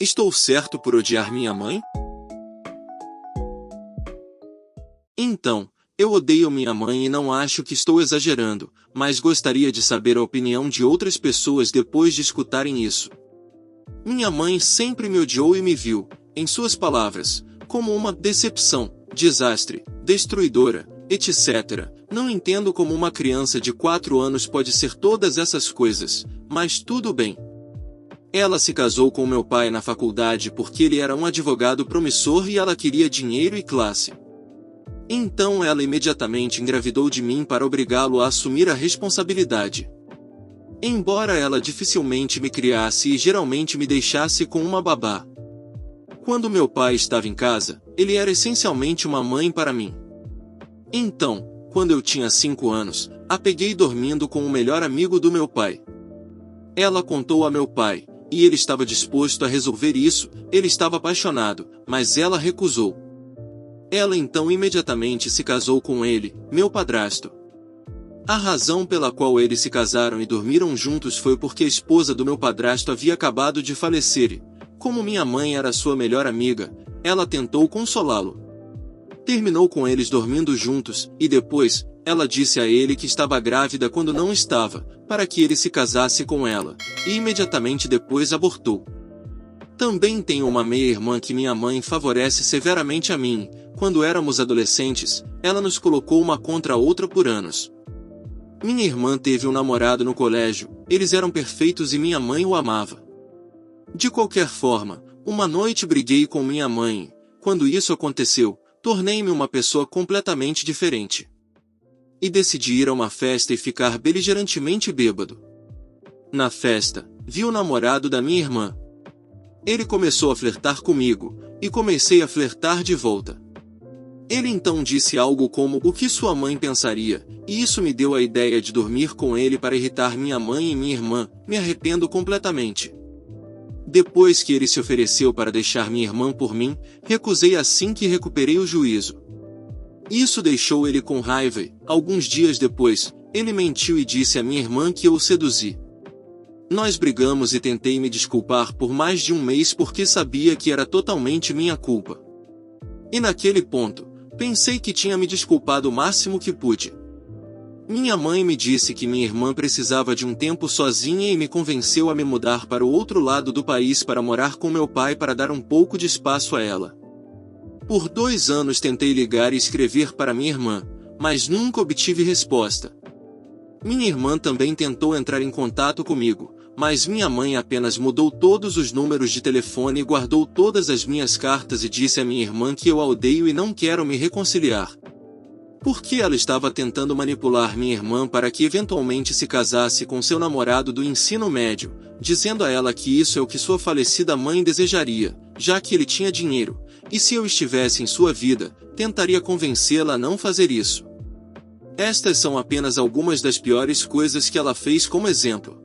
Estou certo por odiar minha mãe? Então, eu odeio minha mãe e não acho que estou exagerando, mas gostaria de saber a opinião de outras pessoas depois de escutarem isso. Minha mãe sempre me odiou e me viu, em suas palavras, como uma decepção, desastre, destruidora, etc. Não entendo como uma criança de 4 anos pode ser todas essas coisas, mas tudo bem. Ela se casou com meu pai na faculdade porque ele era um advogado promissor e ela queria dinheiro e classe. Então ela imediatamente engravidou de mim para obrigá-lo a assumir a responsabilidade. Embora ela dificilmente me criasse e geralmente me deixasse com uma babá. Quando meu pai estava em casa, ele era essencialmente uma mãe para mim. Então, quando eu tinha 5 anos, a peguei dormindo com o melhor amigo do meu pai. Ela contou a meu pai, e ele estava disposto a resolver isso, ele estava apaixonado, mas ela recusou. Ela então imediatamente se casou com ele, meu padrasto. A razão pela qual eles se casaram e dormiram juntos foi porque a esposa do meu padrasto havia acabado de falecer e, como minha mãe era sua melhor amiga, ela tentou consolá-lo. Terminou com eles dormindo juntos, e depois, ela disse a ele que estava grávida quando não estava, para que ele se casasse com ela, e imediatamente depois abortou. Também tenho uma meia-irmã que minha mãe favorece severamente a mim. Quando éramos adolescentes, ela nos colocou uma contra a outra por anos. Minha irmã teve um namorado no colégio, eles eram perfeitos e minha mãe o amava. De qualquer forma, uma noite briguei com minha mãe. Quando isso aconteceu, tornei-me uma pessoa completamente diferente. E decidi ir a uma festa e ficar beligerantemente bêbado. Na festa, vi o namorado da minha irmã. Ele começou a flertar comigo, e comecei a flertar de volta. Ele então disse algo como o que sua mãe pensaria, e isso me deu a ideia de dormir com ele para irritar minha mãe e minha irmã. Me arrependo completamente. Depois que ele se ofereceu para deixar minha irmã por mim, recusei assim que recuperei o juízo. Isso deixou ele com raiva e, alguns dias depois, ele mentiu e disse a minha irmã que eu o seduzi. Nós brigamos e tentei me desculpar por mais de um mês porque sabia que era totalmente minha culpa. E naquele ponto, pensei que tinha me desculpado o máximo que pude. Minha mãe me disse que minha irmã precisava de um tempo sozinha e me convenceu a me mudar para o outro lado do país para morar com meu pai para dar um pouco de espaço a ela. Por 2 anos tentei ligar e escrever para minha irmã, mas nunca obtive resposta. Minha irmã também tentou entrar em contato comigo, mas minha mãe apenas mudou todos os números de telefone e guardou todas as minhas cartas e disse a minha irmã que eu a odeio e não quero me reconciliar. Porque ela estava tentando manipular minha irmã para que eventualmente se casasse com seu namorado do ensino médio, dizendo a ela que isso é o que sua falecida mãe desejaria, já que ele tinha dinheiro, e se eu estivesse em sua vida, tentaria convencê-la a não fazer isso. Estas são apenas algumas das piores coisas que ela fez como exemplo.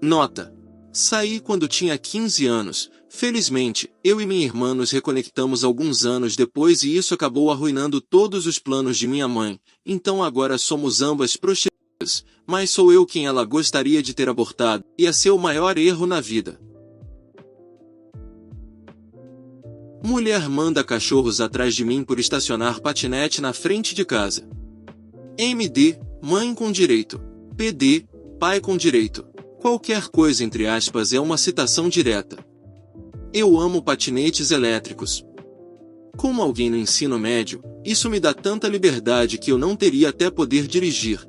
Nota: saí quando tinha 15 anos. Felizmente, eu e minha irmã nos reconectamos alguns anos depois e isso acabou arruinando todos os planos de minha mãe, então agora somos ambas prostitutas, mas sou eu quem ela gostaria de ter abortado, ia ser o maior erro na vida. Mulher manda cachorros atrás de mim por estacionar patinete na frente de casa. MD, mãe com direito. PD, pai com direito. Qualquer coisa entre aspas é uma citação direta. Eu amo patinetes elétricos. Como alguém no ensino médio, isso me dá tanta liberdade que eu não teria até poder dirigir.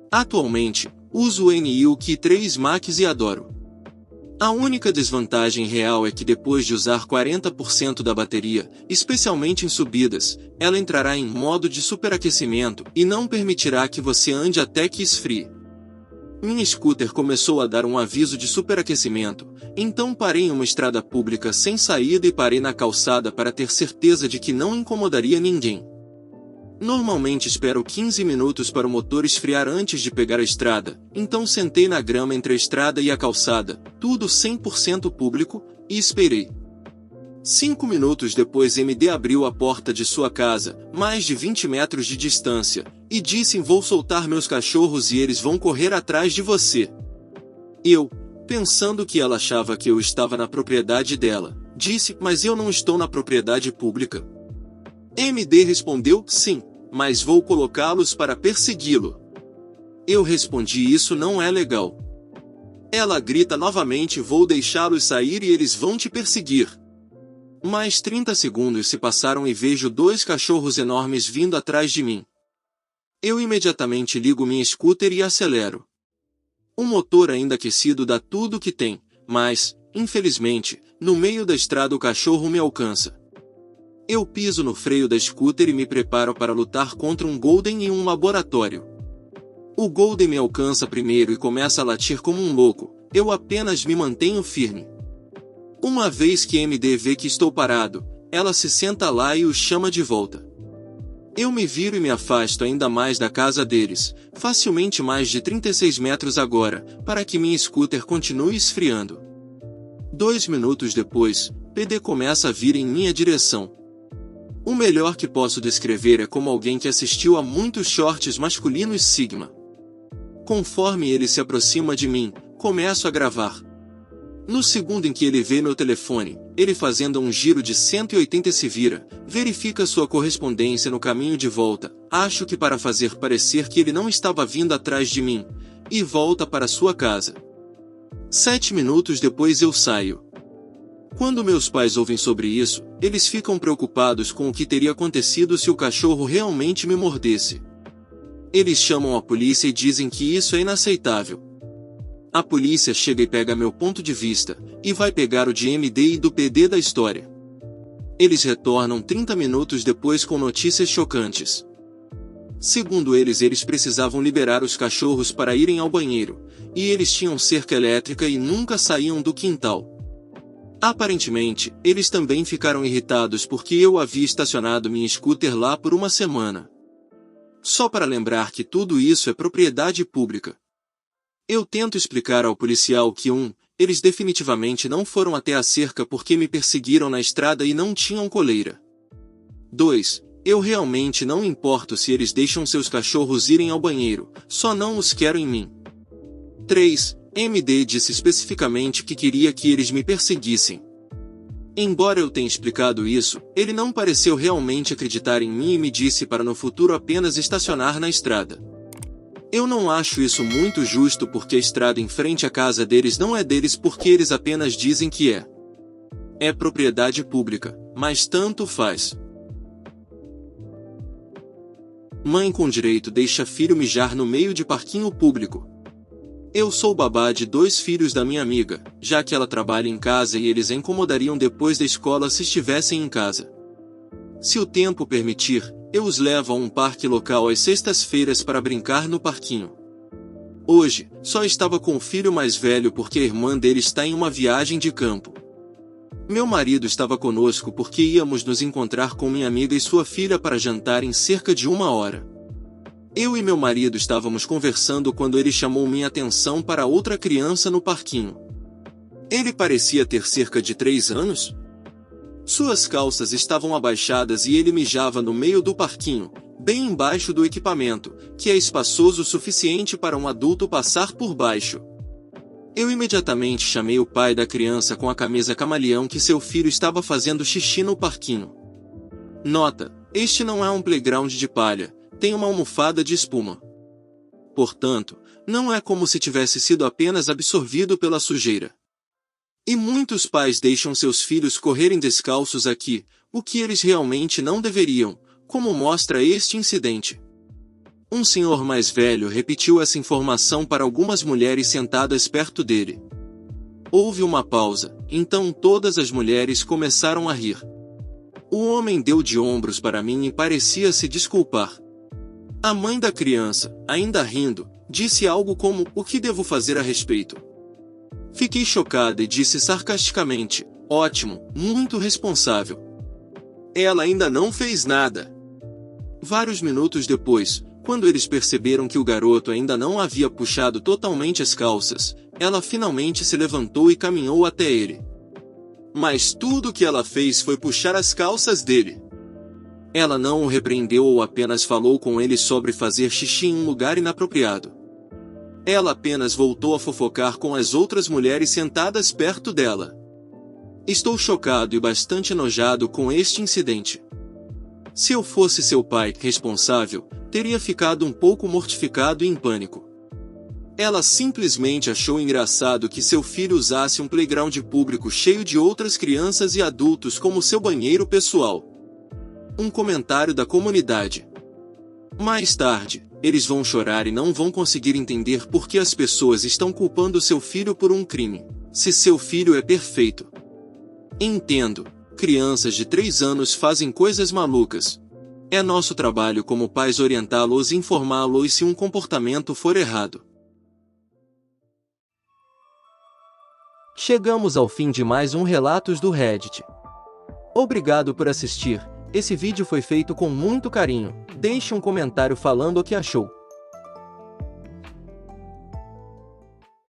Atualmente, uso o NIU-Ki 3 Max e adoro. A única desvantagem real é que depois de usar 40% da bateria, especialmente em subidas, ela entrará em modo de superaquecimento e não permitirá que você ande até que esfrie. Minha scooter começou a dar um aviso de superaquecimento, então parei em uma estrada pública sem saída e parei na calçada para ter certeza de que não incomodaria ninguém. Normalmente espero 15 minutos para o motor esfriar antes de pegar a estrada, então sentei na grama entre a estrada e a calçada, tudo 100% público, e esperei. 5 minutos depois MD abriu a porta de sua casa, mais de 20 metros de distância, e disse: vou soltar meus cachorros e eles vão correr atrás de você. Eu, Pensando que ela achava que eu estava na propriedade dela, disse: mas eu não estou na propriedade pública. MD respondeu: sim, mas vou colocá-los para persegui-lo. Eu respondi: isso não é legal. Ela grita novamente: vou deixá-los sair e eles vão te perseguir. Mais 30 segundos se passaram e vejo 2 cachorros enormes vindo atrás de mim. Eu imediatamente ligo minha scooter e acelero. O motor ainda aquecido dá tudo o que tem, mas, infelizmente, no meio da estrada o cachorro me alcança. Eu piso no freio da scooter e me preparo para lutar contra um Golden em um laboratório. O Golden me alcança primeiro e começa a latir como um louco, eu apenas me mantenho firme. Uma vez que MD vê que estou parado, ela se senta lá e o chama de volta. Eu me viro e me afasto ainda mais da casa deles, facilmente mais de 36 metros agora, para que minha scooter continue esfriando. 2 minutos depois, PD começa a vir em minha direção. O melhor que posso descrever é como alguém que assistiu a muitos shorts masculinos Sigma. Conforme ele se aproxima de mim, começo a gravar. No segundo em que ele vê meu telefone, ele fazendo um giro de 180 se vira, verifica sua correspondência no caminho de volta, acho que para fazer parecer que ele não estava vindo atrás de mim, e volta para sua casa. 7 minutos depois eu saio. Quando meus pais ouvem sobre isso, eles ficam preocupados com o que teria acontecido se o cachorro realmente me mordesse. Eles chamam a polícia e dizem que isso é inaceitável. A polícia chega e pega meu ponto de vista, e vai pegar o de MD e do PD da história. Eles retornam 30 minutos depois com notícias chocantes. Segundo eles precisavam liberar os cachorros para irem ao banheiro, e eles tinham cerca elétrica e nunca saíam do quintal. Aparentemente, eles também ficaram irritados porque eu havia estacionado minha scooter lá por uma semana. Só para lembrar que tudo isso é propriedade pública. Eu tento explicar ao policial que eles definitivamente não foram até a cerca porque me perseguiram na estrada e não tinham coleira. 2. Eu realmente não importo se eles deixam seus cachorros irem ao banheiro, só não os quero em mim. 3. MD disse especificamente que queria que eles me perseguissem. Embora eu tenha explicado isso, ele não pareceu realmente acreditar em mim e me disse para no futuro apenas estacionar na estrada. Eu não acho isso muito justo porque a estrada em frente à casa deles não é deles porque eles apenas dizem que é. É propriedade pública, mas tanto faz. Mãe com direito deixa filho mijar no meio de parquinho público. Eu sou babá de 2 filhos da minha amiga, já que ela trabalha em casa e eles a incomodariam depois da escola se estivessem em casa. Se o tempo permitir, eu os levo a um parque local às sextas-feiras para brincar no parquinho. Hoje, só estava com o filho mais velho porque a irmã dele está em uma viagem de campo. Meu marido estava conosco porque íamos nos encontrar com minha amiga e sua filha para jantar em cerca de 1 hora. Eu e meu marido estávamos conversando quando ele chamou minha atenção para outra criança no parquinho. Ele parecia ter cerca de 3 anos. Suas calças estavam abaixadas e ele mijava no meio do parquinho, bem embaixo do equipamento, que é espaçoso o suficiente para um adulto passar por baixo. Eu imediatamente chamei o pai da criança com a camisa camaleão que seu filho estava fazendo xixi no parquinho. Nota: este não é um playground de palha, tem uma almofada de espuma. Portanto, não é como se tivesse sido apenas absorvido pela sujeira. E muitos pais deixam seus filhos correrem descalços aqui, o que eles realmente não deveriam, como mostra este incidente. Um senhor mais velho repetiu essa informação para algumas mulheres sentadas perto dele. Houve uma pausa, então todas as mulheres começaram a rir. O homem deu de ombros para mim e parecia se desculpar. A mãe da criança, ainda rindo, disse algo como: "O que devo fazer a respeito?" Fiquei chocada e disse sarcasticamente: "Ótimo, muito responsável." Ela ainda não fez nada. Vários minutos depois, quando eles perceberam que o garoto ainda não havia puxado totalmente as calças, ela finalmente se levantou e caminhou até ele. Mas tudo o que ela fez foi puxar as calças dele. Ela não o repreendeu ou apenas falou com ele sobre fazer xixi em um lugar inapropriado. Ela apenas voltou a fofocar com as outras mulheres sentadas perto dela. Estou chocado e bastante enojado com este incidente. Se eu fosse seu pai responsável, teria ficado um pouco mortificado e em pânico. Ela simplesmente achou engraçado que seu filho usasse um playground público cheio de outras crianças e adultos como seu banheiro pessoal. Um comentário da comunidade. Mais tarde, eles vão chorar e não vão conseguir entender por que as pessoas estão culpando seu filho por um crime, se seu filho é perfeito. Entendo, crianças de 3 anos fazem coisas malucas. É nosso trabalho como pais orientá-los e informá-los se um comportamento for errado. Chegamos ao fim de mais um Relatos do Reddit. Obrigado por assistir. Esse vídeo foi feito com muito carinho. Deixe um comentário falando o que achou.